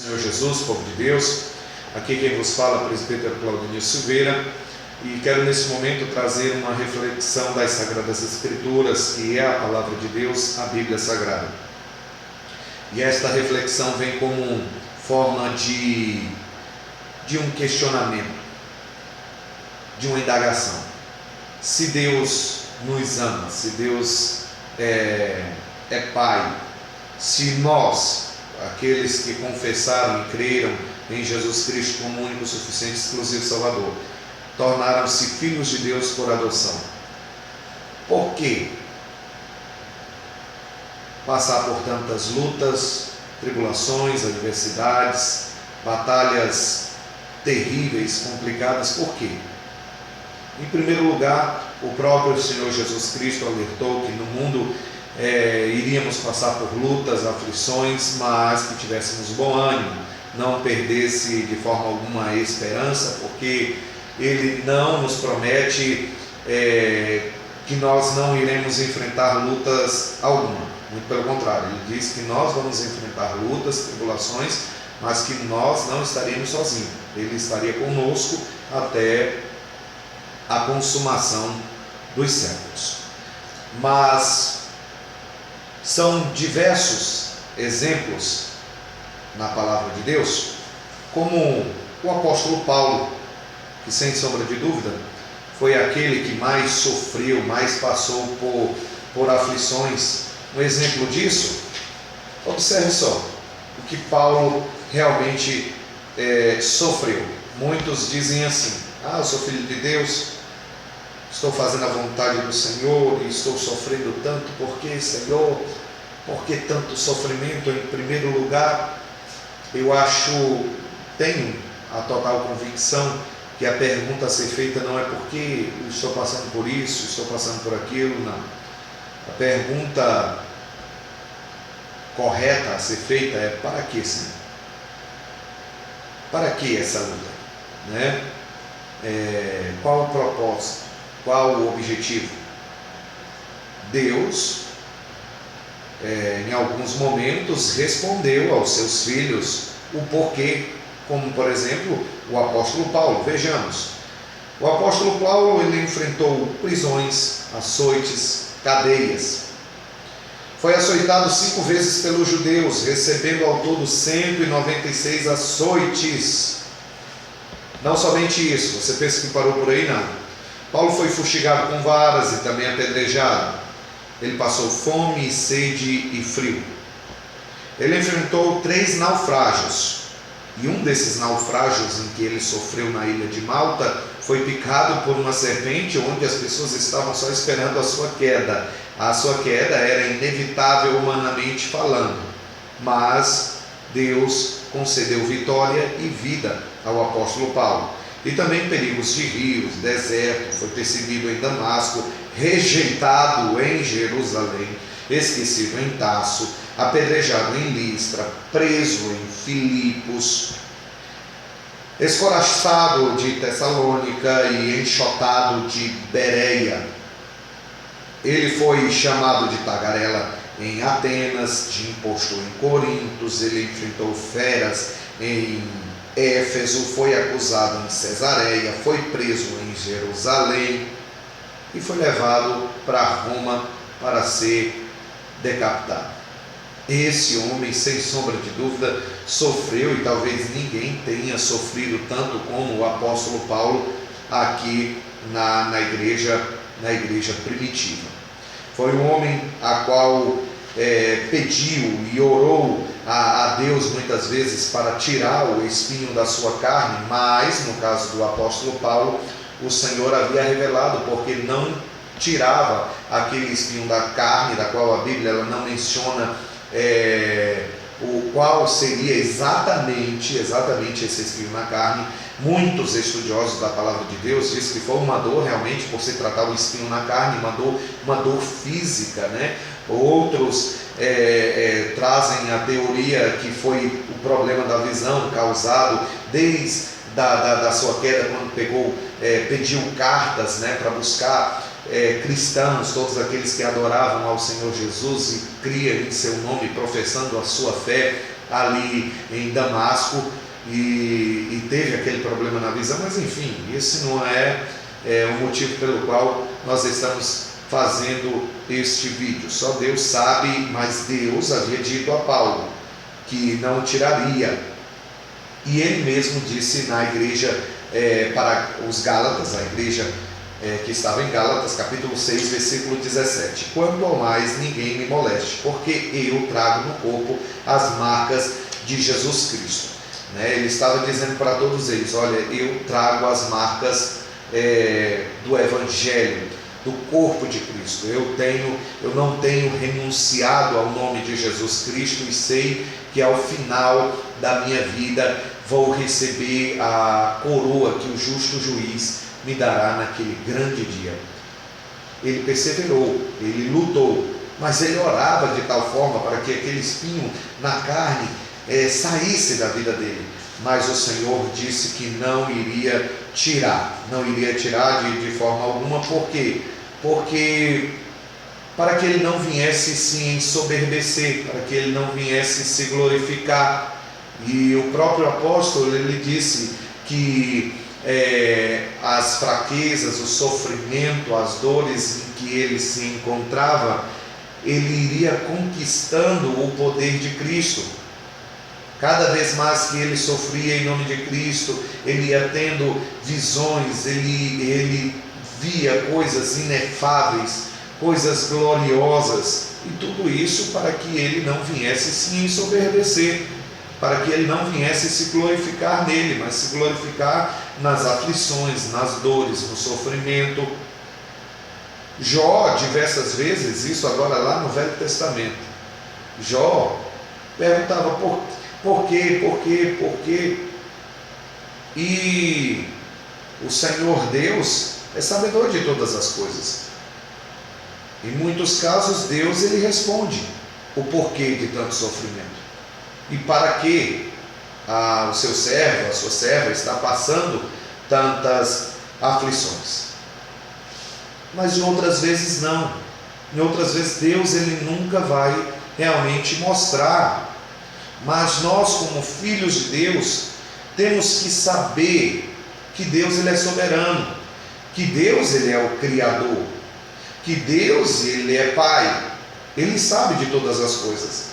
Senhor Jesus, povo de Deus, aqui quem vos fala é o presbítero Claudinho Silveira, e quero nesse momento trazer uma reflexão das Sagradas Escrituras, que é a palavra de Deus, a Bíblia Sagrada. E esta reflexão vem como forma de um questionamento, de uma indagação. Se Deus nos ama, se Deus é Pai, se nós, aqueles que confessaram e creram em Jesus Cristo como único, suficiente, exclusivo Salvador, tornaram-se filhos de Deus por adoção. Por que passar por tantas lutas, tribulações, adversidades, batalhas terríveis, complicadas? Por quê? Em primeiro lugar, o próprio Senhor Jesus Cristo alertou que no mundo iríamos passar por lutas, aflições, mas que tivéssemos bom ânimo, não perdesse de forma alguma a esperança, porque Ele não nos promete que nós não iremos enfrentar lutas alguma. Muito pelo contrário, Ele diz que nós vamos enfrentar lutas, tribulações, mas que nós não estaríamos sozinhos. Ele estaria conosco até a consumação dos séculos. Mas são diversos exemplos na palavra de Deus, como o apóstolo Paulo, que sem sombra de dúvida foi aquele que mais sofreu, mais passou por aflições. Um exemplo disso, observe só o que Paulo realmente sofreu. Muitos dizem assim: eu sou filho de Deus, estou fazendo a vontade do Senhor e estou sofrendo tanto. Por que, Senhor? Por que tanto sofrimento? Em primeiro lugar, tenho a total convicção que a pergunta a ser feita não é porque estou passando por isso, estou passando por aquilo, não. A pergunta correta a ser feita é: para que, Senhor? Para que essa luta? Né? Qual o propósito? Qual o objetivo? Deus, em alguns momentos, respondeu aos seus filhos o porquê, como por exemplo o apóstolo Paulo. Vejamos, o apóstolo Paulo, ele enfrentou prisões, açoites, cadeias. Foi açoitado 5 vezes pelos judeus, recebendo ao todo 196 açoites. Não somente isso, você pensa que parou por aí? Não. Paulo foi fustigado com varas e também apedrejado. Ele passou fome, sede e frio. Ele enfrentou 3 naufrágios. E um desses naufrágios em que ele sofreu na ilha de Malta foi picado por uma serpente, onde as pessoas estavam só esperando a sua queda. A sua queda era inevitável humanamente falando, mas Deus concedeu vitória e vida ao apóstolo Paulo. E também perigos de rios, deserto, foi perseguido em Damasco, rejeitado em Jerusalém, esquecido em Tarso, apedrejado em Listra, preso em Filipos, escorraçado de Tessalônica e enxotado de Bereia. Ele foi chamado de tagarela em Atenas, de impostor em Corintos, ele enfrentou feras em Éfeso, foi acusado em Cesareia, foi preso em Jerusalém e foi levado para Roma para ser decapitado. Esse homem, sem sombra de dúvida, sofreu, e talvez ninguém tenha sofrido tanto como o apóstolo Paulo aqui na igreja primitiva. Foi um homem a qual pediu e orou a Deus muitas vezes para tirar o espinho da sua carne, mas no caso do apóstolo Paulo, o Senhor havia revelado porque não tirava aquele espinho da carne, da qual a Bíblia ela não menciona o qual seria exatamente esse espinho na carne. Muitos estudiosos da palavra de Deus dizem que foi uma dor realmente por se tratar o espinho na carne, uma dor física, né? Outros trazem a teoria que foi o problema da visão causado desde da sua queda, quando pediu cartas, né, para buscar cristãos, todos aqueles que adoravam ao Senhor Jesus e criam em seu nome, professando a sua fé, ali em Damasco e teve aquele problema na visão, mas enfim, esse não é o motivo pelo qual nós estamos fazendo este vídeo. Só Deus sabe, mas Deus havia dito a Paulo que não tiraria. E ele mesmo disse na igreja para os Gálatas, a igreja que estava em Gálatas, capítulo 6, versículo 17: quanto ao mais, ninguém me moleste, porque eu trago no corpo as marcas de Jesus Cristo. Ele estava dizendo para todos eles: olha, eu trago as marcas do Evangelho, do corpo de Cristo. Eu não tenho renunciado ao nome de Jesus Cristo, e sei que ao final da minha vida vou receber a coroa que o justo juiz me dará naquele grande dia. Ele perseverou, ele lutou, mas ele orava de tal forma para que aquele espinho na carne saísse da vida dele. Mas o Senhor disse que não iria tirar de forma alguma. Por quê? Porque para que ele não viesse se ensoberbecer, para que ele não viesse se glorificar. E o próprio apóstolo, ele disse que as fraquezas, o sofrimento, as dores em que ele se encontrava, ele iria conquistando o poder de Cristo. Cada vez mais que ele sofria em nome de Cristo, ele ia tendo visões, ele via coisas inefáveis, coisas gloriosas, e tudo isso para que ele não viesse se ensoberbecer, para que ele não viesse se glorificar nele, mas se glorificar nas aflições, nas dores, no sofrimento. Jó, diversas vezes, isso agora lá no Velho Testamento, Jó perguntava por quê? E o Senhor Deus é sabedor de todas as coisas. Em muitos casos Deus ele responde o porquê de tanto sofrimento. E para que o seu servo, a sua serva está passando tantas aflições. Mas em outras vezes não. Em outras vezes Deus ele nunca vai realmente mostrar. Mas nós, como filhos de Deus, temos que saber que Deus ele é soberano, que Deus ele é o Criador, que Deus ele é Pai, ele sabe de todas as coisas.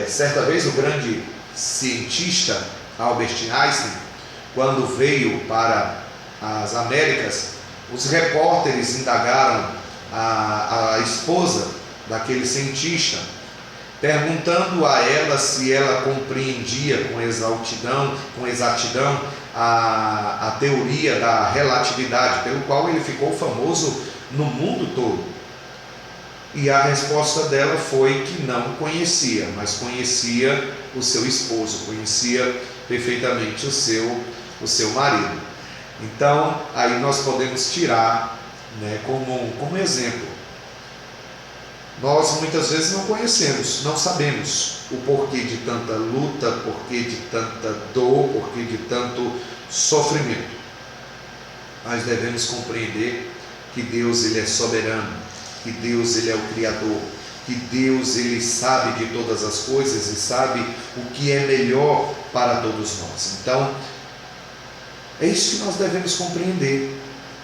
Certa vez o grande cientista Albert Einstein, quando veio para as Américas, os repórteres indagaram a esposa daquele cientista, perguntando a ela se ela compreendia com exatidão a teoria da relatividade, pelo qual ele ficou famoso no mundo todo. E a resposta dela foi que não conhecia, mas conhecia o seu esposo, conhecia perfeitamente o seu marido. Então, aí nós podemos tirar, como exemplo. Nós muitas vezes não conhecemos, não sabemos o porquê de tanta luta, porquê de tanta dor, porquê de tanto sofrimento. Mas devemos compreender que Deus ele é soberano, que Deus ele é o Criador, que Deus ele sabe de todas as coisas e sabe o que é melhor para todos nós. Então, é isso que nós devemos compreender,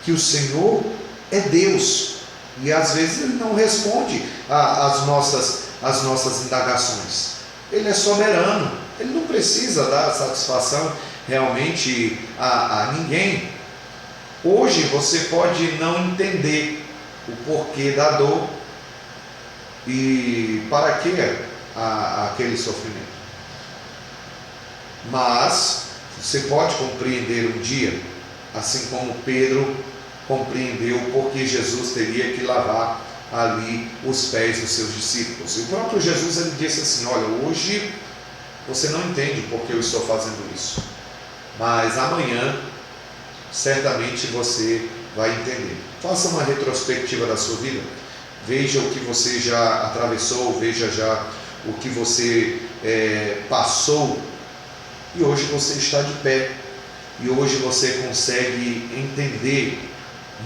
que o Senhor é Deus. E às vezes ele não responde às nossas indagações. Ele é soberano, ele não precisa dar satisfação realmente a ninguém. Hoje você pode não entender o porquê da dor e para que aquele sofrimento. Mas você pode compreender um dia, assim como Pedro compreendeu porque Jesus teria que lavar ali os pés dos seus discípulos. E o próprio Jesus ele disse assim: olha, hoje você não entende porque eu estou fazendo isso, mas amanhã certamente você vai entender. Faça uma retrospectiva da sua vida, veja o que você já atravessou, veja já o que você passou, e hoje você está de pé, e hoje você consegue entender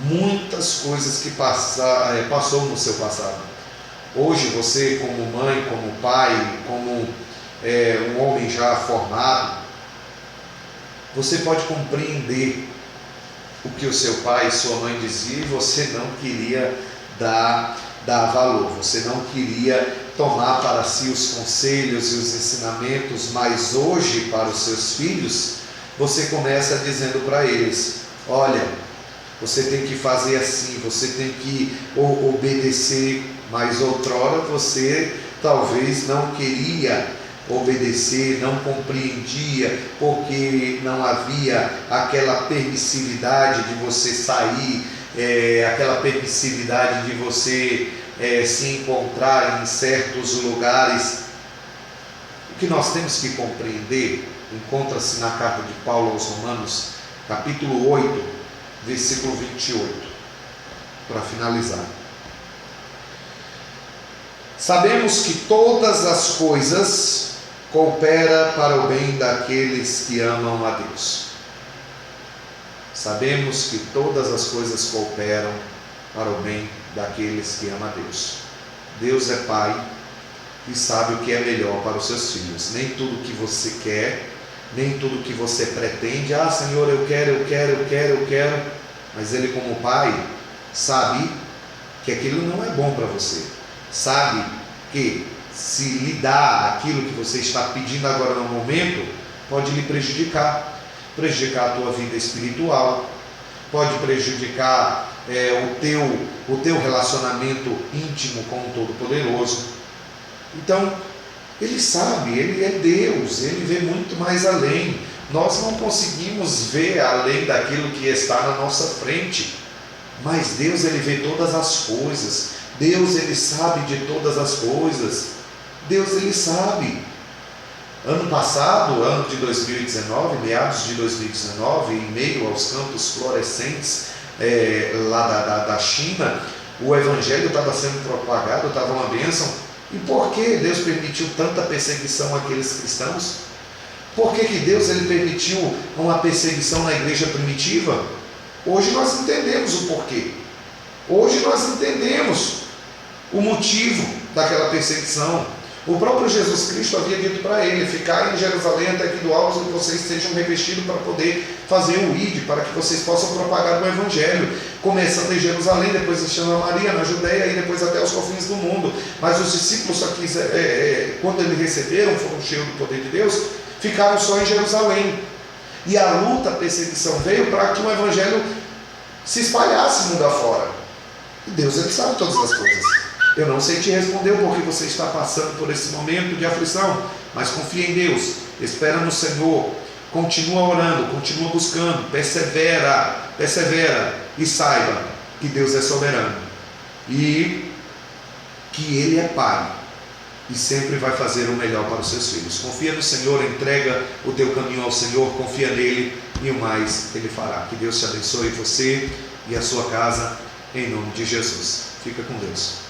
muitas coisas que passou no seu passado. Hoje você, como mãe, como pai, como um homem já formado, você pode compreender o que o seu pai e sua mãe diziam e você não queria dar valor, você não queria tomar para si os conselhos e os ensinamentos, mas hoje para os seus filhos, você começa dizendo para eles: olha, você tem que fazer assim, você tem que obedecer, mas outrora você talvez não queria obedecer, não compreendia, porque não havia aquela permissividade de você sair, aquela permissividade de você se encontrar em certos lugares. O que nós temos que compreender encontra-se na carta de Paulo aos Romanos, capítulo 8, versículo 28, para finalizar. Sabemos que todas as coisas cooperam para o bem daqueles que amam a Deus. Sabemos que todas as coisas cooperam para o bem daqueles que amam a Deus. Deus é Pai e sabe o que é melhor para os seus filhos. Nem tudo que você quer, nem tudo que você pretende, Senhor, eu quero, mas Ele, como Pai, sabe que aquilo não é bom para você. Sabe que se lhe dá aquilo que você está pedindo agora no momento, pode lhe prejudicar a tua vida espiritual, pode prejudicar o teu relacionamento íntimo com o Todo-Poderoso. Então, Ele sabe, Ele é Deus, Ele vê muito mais além. Nós não conseguimos ver além daquilo que está na nossa frente, mas Deus, Ele vê todas as coisas. Deus, Ele sabe de todas as coisas. Deus, Ele sabe. Ano passado, ano de 2019, meados de 2019, em meio aos campos florescentes lá da China, o Evangelho estava sendo propagado, estava uma bênção. E por que Deus permitiu tanta perseguição àqueles cristãos? Por que Deus Ele permitiu uma perseguição na igreja primitiva? Hoje nós entendemos o porquê. Hoje nós entendemos o motivo daquela perseguição. O próprio Jesus Cristo havia dito para ele: ficar em Jerusalém até que do alto vocês sejam revestidos para poder fazer o ID, para que vocês possam propagar o Evangelho, começando em Jerusalém, depois em Samaria, na Judeia, e depois até os confins do mundo. Mas os discípulos, quando eles receberam, foram cheios do poder de Deus, ficaram só em Jerusalém. E a luta, a perseguição veio para que o Evangelho se espalhasse mundo afora. E Deus, Ele sabe todas as coisas. Eu não sei te responder o porquê você está passando por esse momento de aflição, mas confia em Deus, espera no Senhor, continua orando, continua buscando, persevera e saiba que Deus é soberano e que Ele é Pai e sempre vai fazer o melhor para os seus filhos. Confia no Senhor, entrega o teu caminho ao Senhor, confia nele e o mais Ele fará. Que Deus te abençoe, você e a sua casa, em nome de Jesus. Fica com Deus.